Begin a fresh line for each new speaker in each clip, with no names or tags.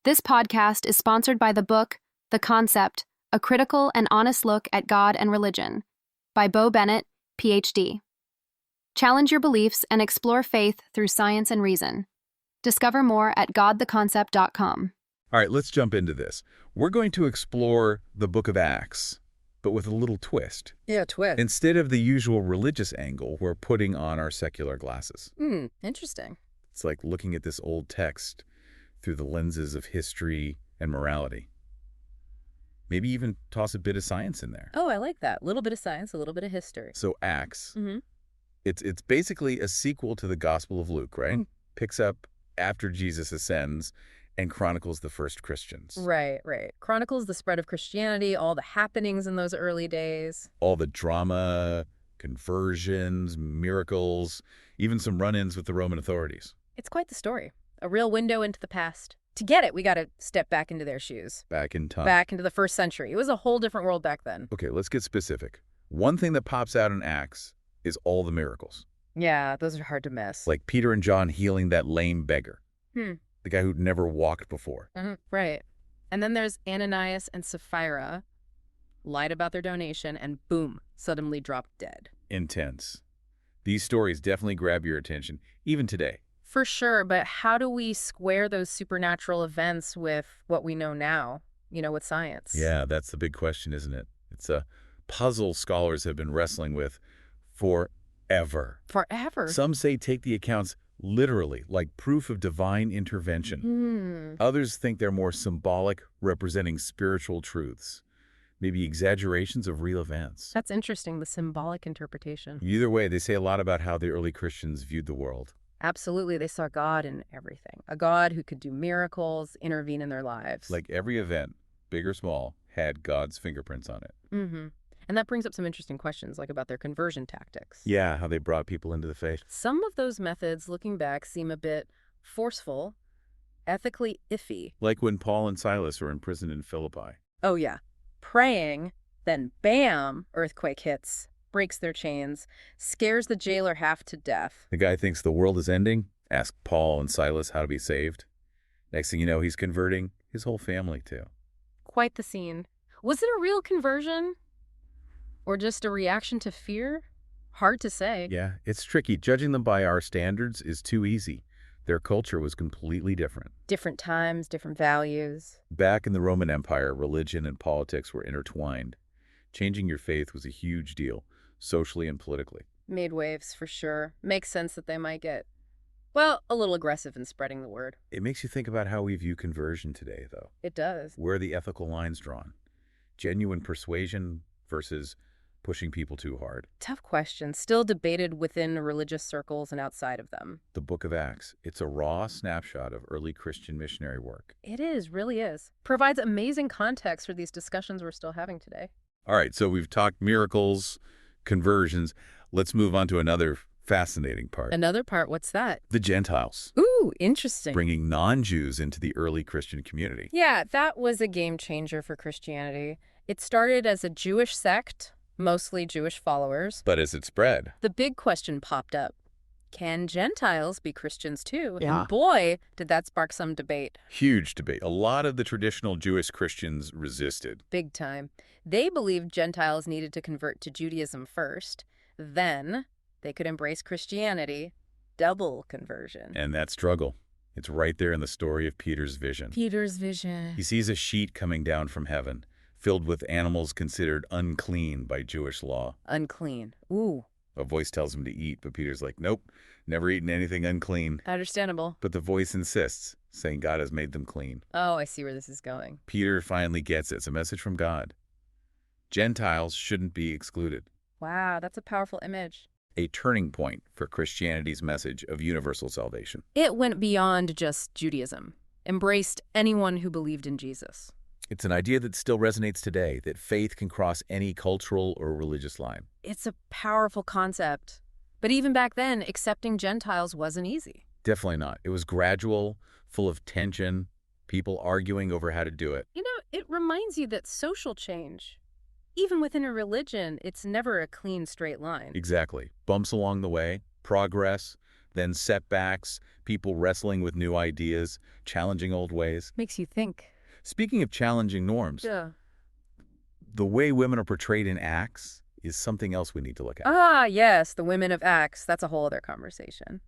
This podcast is sponsored by the book, The Concept, A Critical and Honest Look at God and Religion, by Bo Bennett, Ph.D. Challenge your beliefs and explore faith through science and reason. Discover more at godtheconcept.com.
All right, let's jump into this. We're going to explore the Book of Acts, but with a little twist.
Yeah, twist.
Instead of the usual religious angle, we're putting on our secular glasses.
Interesting.
It's like looking at this old text through the lenses of history and morality. Maybe even toss a bit of science in there.
Oh, I like that. A little bit of science, a little bit of history.
So Acts,
Mm-hmm.
it's basically a sequel to the Gospel of Luke, right? Picks up after Jesus ascends and chronicles the first Christians.
Right. Chronicles the spread of Christianity, all the happenings in those early days.
All the drama, conversions, miracles, even some run-ins with the Roman authorities.
It's quite the story. A real window into the past. To get it, we got to step back into their shoes.
Back in time.
Back into the first century. It was a whole different world back then.
Okay, let's get specific. One thing that pops out in Acts is all the miracles.
Yeah, those are hard to miss.
Like Peter and John healing that lame beggar. The guy who'd never walked before.
Right. And then there's Ananias and Sapphira, lied about their donation, and boom, suddenly dropped dead.
Intense. These stories definitely grab your attention, even today.
For sure, but how do we square those supernatural events with what we know now, with science?
Yeah, that's the big question, isn't it? It's a puzzle scholars have been wrestling with forever.
Forever?
Some say take the accounts literally, like proof of divine intervention. Others think they're more symbolic, representing spiritual truths, maybe exaggerations of real events.
That's interesting, the symbolic interpretation.
Either way, they say a lot about how the early Christians viewed the world.
Absolutely, they saw God in everything. A God who could do miracles, intervene in their lives.
Like every event, big or small, had God's fingerprints on it.
And that brings up some interesting questions, like about their conversion tactics.
Yeah, how they brought people into the faith.
Some of those methods, looking back, seem a bit forceful, ethically iffy.
Like when Paul and Silas were imprisoned in Philippi.
Oh, yeah. Praying, then bam, earthquake hits, breaks their chains, scares the jailer half to death.
The guy thinks the world is ending, asks Paul and Silas how to be saved. Next thing you know, he's converting his whole family too.
Quite the scene. Was it a real conversion? Or just a reaction to fear? Hard to say.
Yeah, it's tricky. Judging them by our standards is too easy. Their culture was completely different.
Different times, different values.
Back in the Roman Empire, religion and politics were intertwined. Changing your faith was a huge deal, socially and politically.
Made waves, for sure. Makes sense that they might get, well, a little aggressive in spreading the word.
It makes you think about how we view conversion today, though.
It does.
Where are the ethical lines drawn? Genuine persuasion versus pushing people too hard.
Tough question. Still debated within religious circles and outside of them.
The Book of Acts, it's a raw snapshot of early Christian missionary work.
It is, really is. Provides amazing context for these discussions we're still having today.
All right, so we've talked miracles, conversions. Let's move on to another fascinating part.
Another part, what's that?
The Gentiles.
Ooh, interesting.
Bringing non-Jews into the early Christian community.
Yeah, that was a game changer for Christianity. It started as a Jewish sect, mostly Jewish followers.
But as it spread,
The big question popped up. Can Gentiles be Christians too?
Yeah.
And boy, did that spark some debate.
huge debate. A lot of the traditional Jewish Christians resisted.
Big time. They believed Gentiles needed to convert to Judaism first. Then they could embrace Christianity. Double conversion.
And that struggle, it's right there in the story of Peter's vision.
Peter's vision.
He sees a sheet coming down from heaven, filled with animals considered unclean by Jewish law.
Unclean. Ooh.
A voice tells him to eat, but Peter's like, nope, never eaten anything unclean.
Understandable.
But the voice insists, saying God has made them clean.
Oh, I see where this is going.
Peter finally gets it. It's a message from God. Gentiles shouldn't be excluded.
Wow, that's a powerful image.
A turning point for Christianity's message of universal salvation.
It went beyond just Judaism, embraced anyone who believed in Jesus.
It's an idea that still resonates today, that faith can cross any cultural or religious line.
It's a powerful concept. But even back then, accepting Gentiles wasn't easy.
Definitely not. It was gradual, full of tension, people arguing over how to do it.
It reminds you that social change, even within a religion, it's never a clean, straight line.
Exactly. Bumps along the way, progress, then setbacks, people wrestling with new ideas, challenging old ways.
Makes you think.
Speaking of challenging norms,
Yeah.
the way women are portrayed in Acts is something else we need to look at.
Ah, yes, the women of Acts. That's a whole other conversation.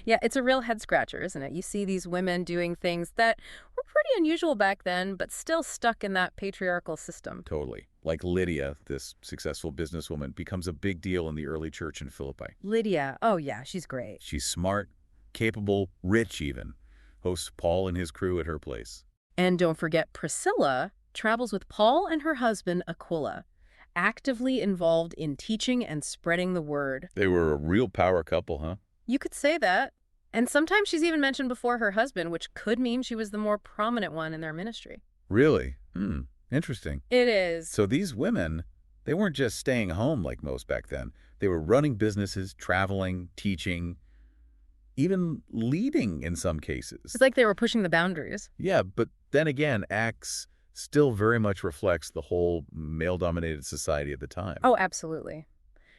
Yeah, it's a real head scratcher, isn't it? You see these women doing things that were pretty unusual back then, but still stuck in that patriarchal system.
Totally. Like Lydia, this successful businesswoman, becomes a big deal in the early church in Philippi.
Lydia, oh yeah, she's great.
She's smart, capable, rich even. Hosts Paul and his crew at her place.
And don't forget Priscilla travels with Paul and her husband Aquila, actively involved in teaching and spreading the word.
They were a real power couple, huh?
You could say that. And sometimes she's even mentioned before her husband, which could mean she was the more prominent one in their ministry.
Really? Interesting.
It is.
So these women, they weren't just staying home like most back then. They were running businesses, traveling, teaching, even leading in some cases.
It's like they were pushing the boundaries.
Yeah, but then again, Acts still very much reflects the whole male-dominated society at the time.
Oh, absolutely.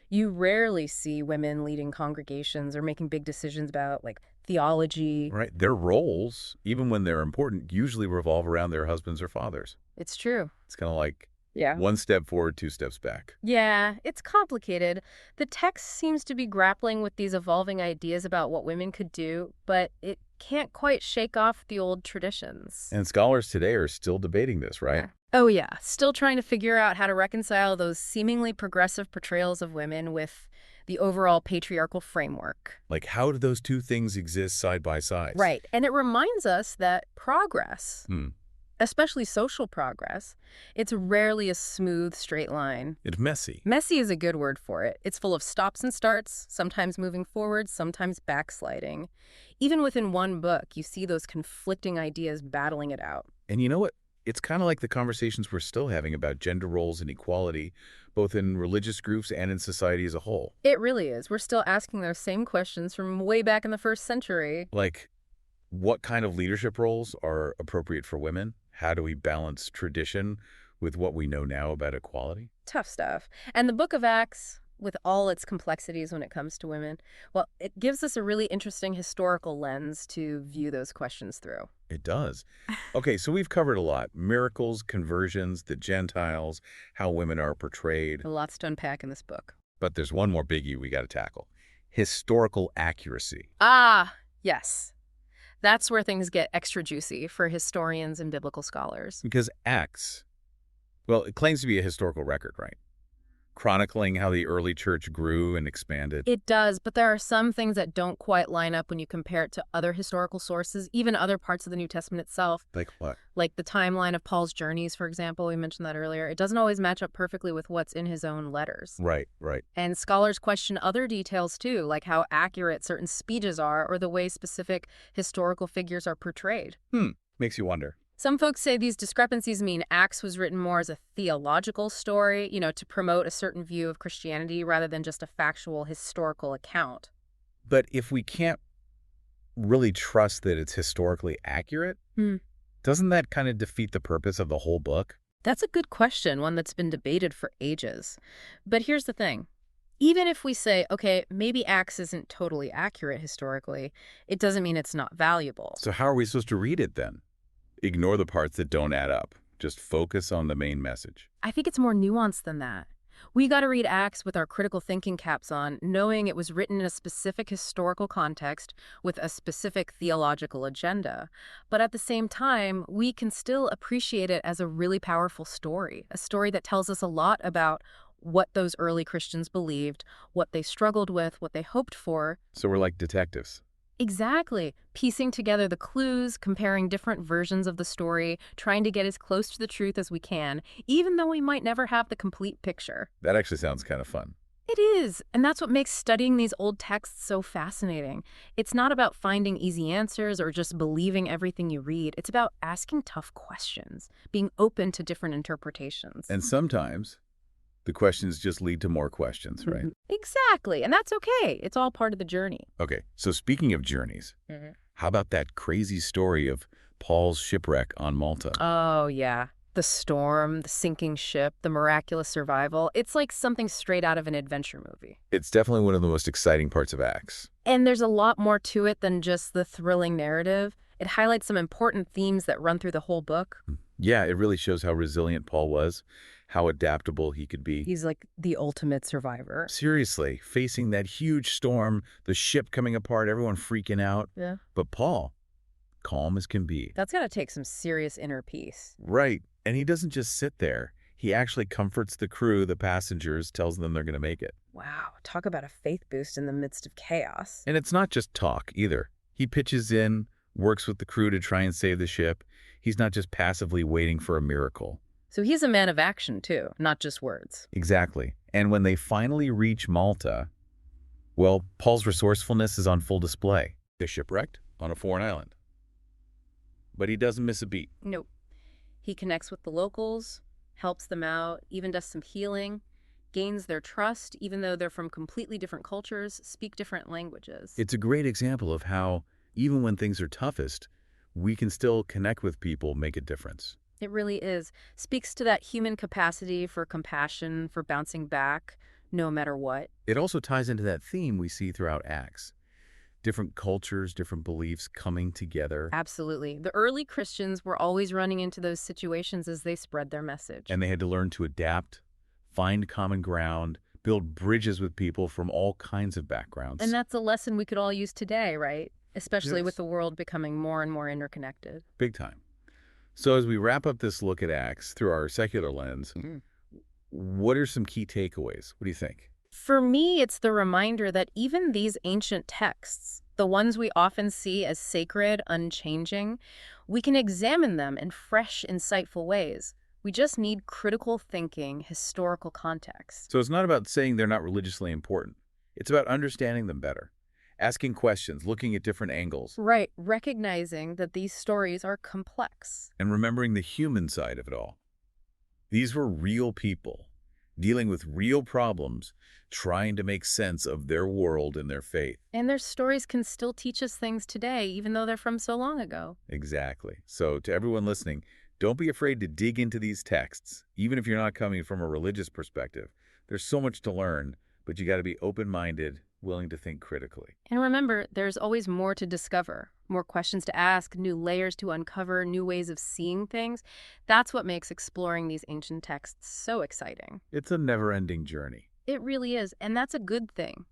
You rarely see women leading congregations or making big decisions about, like, theology.
Right. Their roles, even when they're important, usually revolve around their husbands or fathers.
It's true.
It's kind of like
Yeah.
one step forward, two steps back.
Yeah, it's complicated. The text seems to be grappling with these evolving ideas about what women could do, but it can't quite shake off the old traditions.
And scholars today are still debating this, right?
Yeah. Oh, yeah. Still trying to figure out how to reconcile those seemingly progressive portrayals of women with the overall patriarchal framework.
Like, how do those two things exist side by side?
Right. And it reminds us that progress,
Hmm.
especially social progress, it's rarely a smooth, straight line.
It's messy.
Messy is a good word for it. It's full of stops and starts, sometimes moving forward, sometimes backsliding. Even within one book, you see those conflicting ideas battling it out.
And you know what? It's kind of like the conversations we're still having about gender roles and equality, both in religious groups and in society as a whole.
It really is. We're still asking those same questions from way back in the first century.
Like, what kind of leadership roles are appropriate for women? How do we balance tradition with what we know now about equality?
Tough stuff. And the Book of Acts, with all its complexities when it comes to women, well, it gives us a really interesting historical lens to view those questions through.
It does. Okay, so we've covered a lot. Miracles, conversions, the Gentiles, how women are portrayed.
Lots to unpack in this book.
But there's one more biggie we got to tackle. Historical accuracy.
Ah, yes. That's where things get extra juicy for historians and biblical scholars.
Because Acts, well, it claims to be a historical record, right? Chronicling how the early church grew and expanded.
It does, but there are some things that don't quite line up when you compare it to other historical sources, even other parts of the New Testament itself.
Like what?
Like the timeline of Paul's journeys, for example. We mentioned that earlier. It doesn't always match up perfectly with what's in his own letters.
Right, right.
And scholars question other details too, like how accurate certain speeches are or the way specific historical figures are portrayed.
Makes you wonder.
Some folks say these discrepancies mean Acts was written more as a theological story, to promote a certain view of Christianity rather than just a factual historical account.
But if we can't really trust that it's historically accurate, doesn't that kind of defeat the purpose of the whole book?
That's a good question, one that's been debated for ages. But here's the thing. Even if we say, okay, maybe Acts isn't totally accurate historically, it doesn't mean it's not valuable.
So how are we supposed to read it then? Ignore the parts that don't add up. Just focus on the main message.
I think it's more nuanced than that. We got to read Acts with our critical thinking caps on, knowing it was written in a specific historical context with a specific theological agenda. But at the same time, we can still appreciate it as a really powerful story, a story that tells us a lot about what those early Christians believed, what they struggled with, what they hoped for.
So we're like detectives.
Exactly. Piecing together the clues, comparing different versions of the story, trying to get as close to the truth as we can, even though we might never have the complete picture.
That actually sounds kind of fun.
It is, and that's what makes studying these old texts so fascinating. It's not about finding easy answers or just believing everything you read. It's about asking tough questions, being open to different interpretations.
And sometimes the questions just lead to more questions, right?
Exactly, and that's okay. It's all part of the journey.
Okay, so speaking of journeys, how about that crazy story of Paul's shipwreck on Malta?
Oh, yeah. The storm, the sinking ship, the miraculous survival. It's like something straight out of an adventure movie.
It's definitely one of the most exciting parts of Acts.
And there's a lot more to it than just the thrilling narrative. It highlights some important themes that run through the whole book.
Yeah, it really shows how resilient Paul was, how adaptable he could be.
He's like the ultimate survivor.
Seriously, facing that huge storm, the ship coming apart, everyone freaking out.
Yeah.
But Paul, calm as can be.
That's got to take some serious inner peace.
Right. And he doesn't just sit there. He actually comforts the crew, the passengers, tells them they're going to make it.
Wow, talk about a faith boost in the midst of chaos.
And it's not just talk either. He pitches in, works with the crew to try and save the ship. He's not just passively waiting for a miracle.
So he's a man of action too, not just words.
Exactly. And when they finally reach Malta, well, Paul's resourcefulness is on full display. They're shipwrecked on a foreign island. But he doesn't miss a beat.
Nope. He connects with the locals, helps them out, even does some healing, gains their trust, even though they're from completely different cultures, speak different languages.
It's a great example of how, even when things are toughest, we can still connect with people, make a difference.
It really is. Speaks to that human capacity for compassion, for bouncing back, no matter what.
It also ties into that theme we see throughout Acts. Different cultures, different beliefs coming together.
Absolutely. The early Christians were always running into those situations as they spread their message.
And they had to learn to adapt, find common ground, build bridges with people from all kinds of backgrounds.
And that's a lesson we could all use today, right? Especially
Yes.
with the world becoming more and more interconnected.
Big time. So as we wrap up this look at Acts through our secular lens, what are some key takeaways? What do you think?
For me, it's the reminder that even these ancient texts, the ones we often see as sacred, unchanging, we can examine them in fresh, insightful ways. We just need critical thinking, historical context.
So it's not about saying they're not religiously important. It's about understanding them better, asking questions, looking at different angles,
Right, recognizing that these stories are complex.
and remembering the human side of it all. These were real people, dealing with real problems, trying to make sense of their world and their faith.
And their stories can still teach us things today, even though they're from so long ago.
Exactly. So to everyone listening, don't be afraid to dig into these texts, even if you're not coming from a religious perspective. There's so much to learn, but you got to be open-minded, willing to think critically.
And remember, there's always more to discover, more questions to ask, new layers to uncover, new ways of seeing things. That's what makes exploring these ancient texts so exciting.
It's a never-ending journey.
It really is, and that's a good thing.